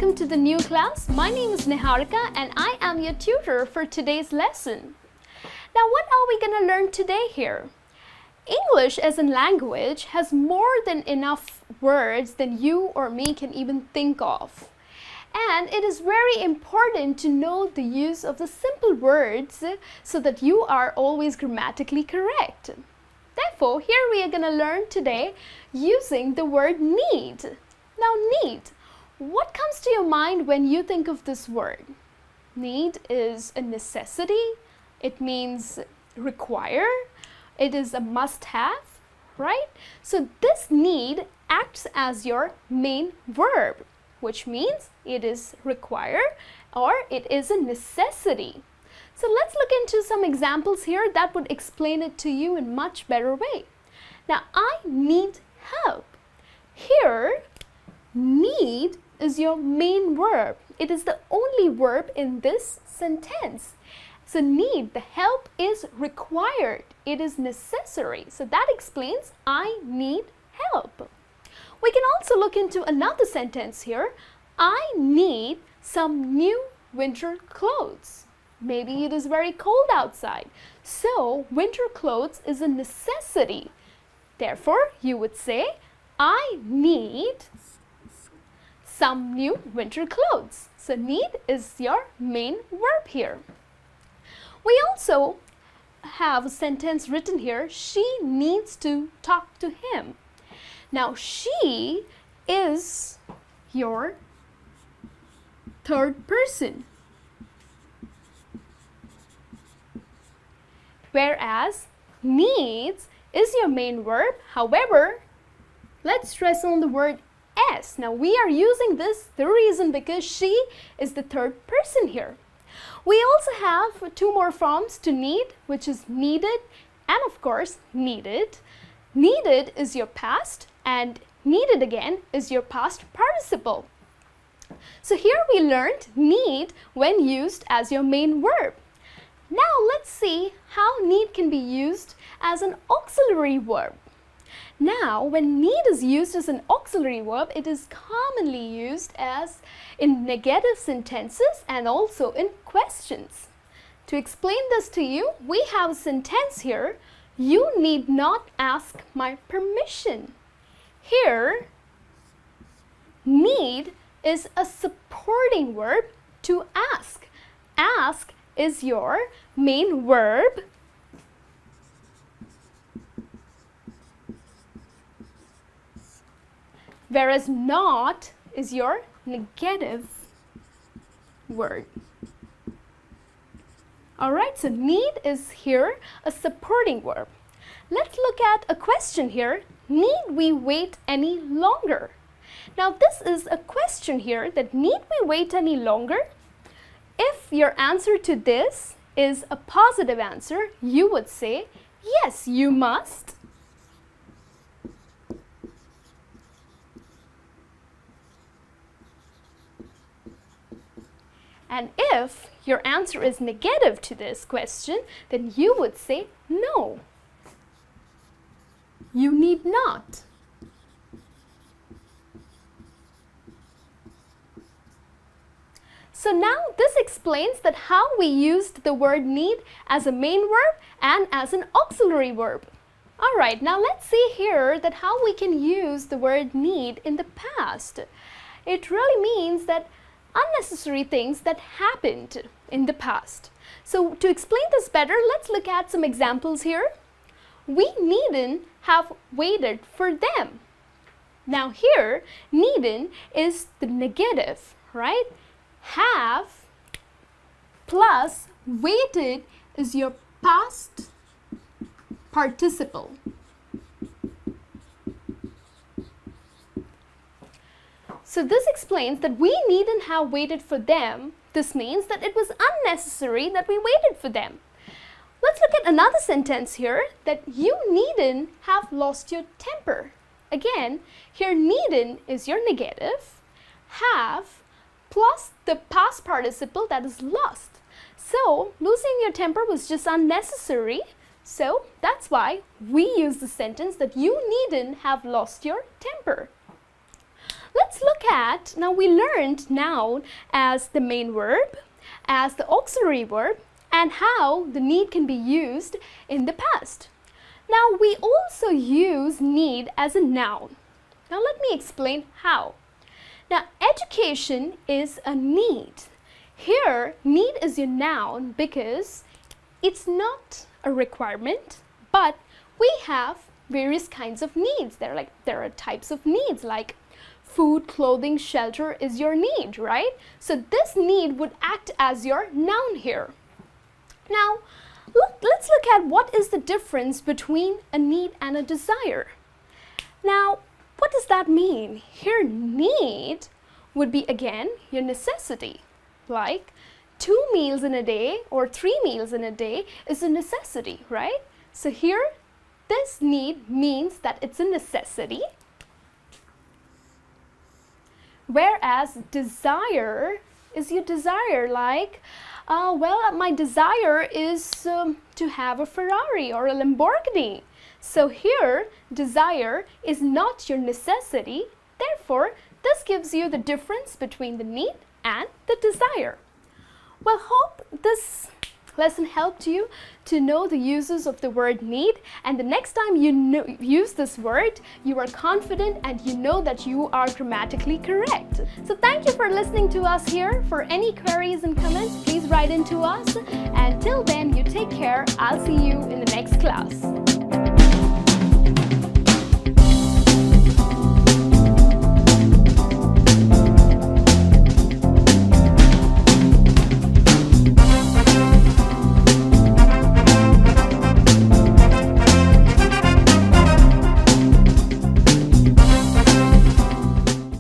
welcome to the new class. My name is Niharika and I am your tutor for today's lesson. Now what are we going to learn today here? English as a language has more than enough words than you or me can even think of. And it is very important to know the use of the simple words so that you are always grammatically correct. Therefore, here we are going to learn today using the word need. Now, need. What comes to your mind when you think of this word? Need is a necessity. It means require. It is a must-have, right? So this need acts as your main verb, which means it is require or it is a necessity. So let's look into some examples here that would explain it to you in much better way. Now, I need help. Here, need is your main verb. It is the only verb in this sentence. So need, the help is required. It is necessary. So that explains I need help. We can also look into another sentence here. I need some new winter clothes. Maybe it is very cold outside. So winter clothes is a necessity. Therefore, you would say, I need some new winter clothes. So need is your main verb here. We also have a sentence written here, she needs to talk to him. Now, she is your third person, whereas needs is your main verb. However, let's stress on the word S. Now, we are using this, the reason because she is the third person here. We also have two more forms to need, which is needed and of course needed. Needed is your past and needed again is your past participle. So here we learned need when used as your main verb. Now let's see how need can be used as an auxiliary verb. Now, when need is used as an auxiliary verb, it is commonly used as in negative sentences and also in questions. To explain this to you, we have a sentence here, you need not ask my permission. Here, need is a supporting verb to ask. Ask is your main verb. Whereas not is your negative word. Alright, so need is here a supporting verb. Let's look at a question here. Need we wait any longer? Now this is a question here that need we wait any longer? If your answer to this is a positive answer, you would say, yes, you must. And if your answer is negative to this question, then you would say, no, you need not. So now this explains that how we used the word need as a main verb and as an auxiliary verb. Alright, now let's see here that how we can use the word need in the past. It really means that unnecessary things that happened in the past. So to explain this better, let's look at some examples here. We needn't have waited for them. Now here, needn't is the negative, right? Have plus waited is your past participle. So this explains that we needn't have waited for them. This means that it was unnecessary that we waited for them. Let's look at another sentence here, that you needn't have lost your temper. Again, here needn't is your negative, have plus the past participle, that is lost. So losing your temper was just unnecessary. So that's why we use the sentence that you needn't have lost your temper. Let's look at, now we learned noun as the main verb, as the auxiliary verb, and how the need can be used in the past. Now we also use need as a noun. Now let me explain how. Now education is a need. Here need is your noun because it's not a requirement, but we have various kinds of needs. There are types of needs like food, clothing, shelter is your need, right? So this need would act as your noun here. Now let's look at what is the difference between a need and a desire. Now what does that mean? Here need would be again your necessity, like 2 meals in a day or 3 meals in a day is a necessity, right? So here this need means that it's a necessity, whereas desire is your desire, like my desire is to have a Ferrari or a Lamborghini. So here desire is not your necessity, therefore this gives you the difference between the need and the desire. Well, hope this lesson helped you to know the uses of the word need, and the next time you use this word, you are confident and you know that you are grammatically correct. So thank you for listening to us here. For any queries and comments, please write into us. And till then, you take care. I'll see you in the next class.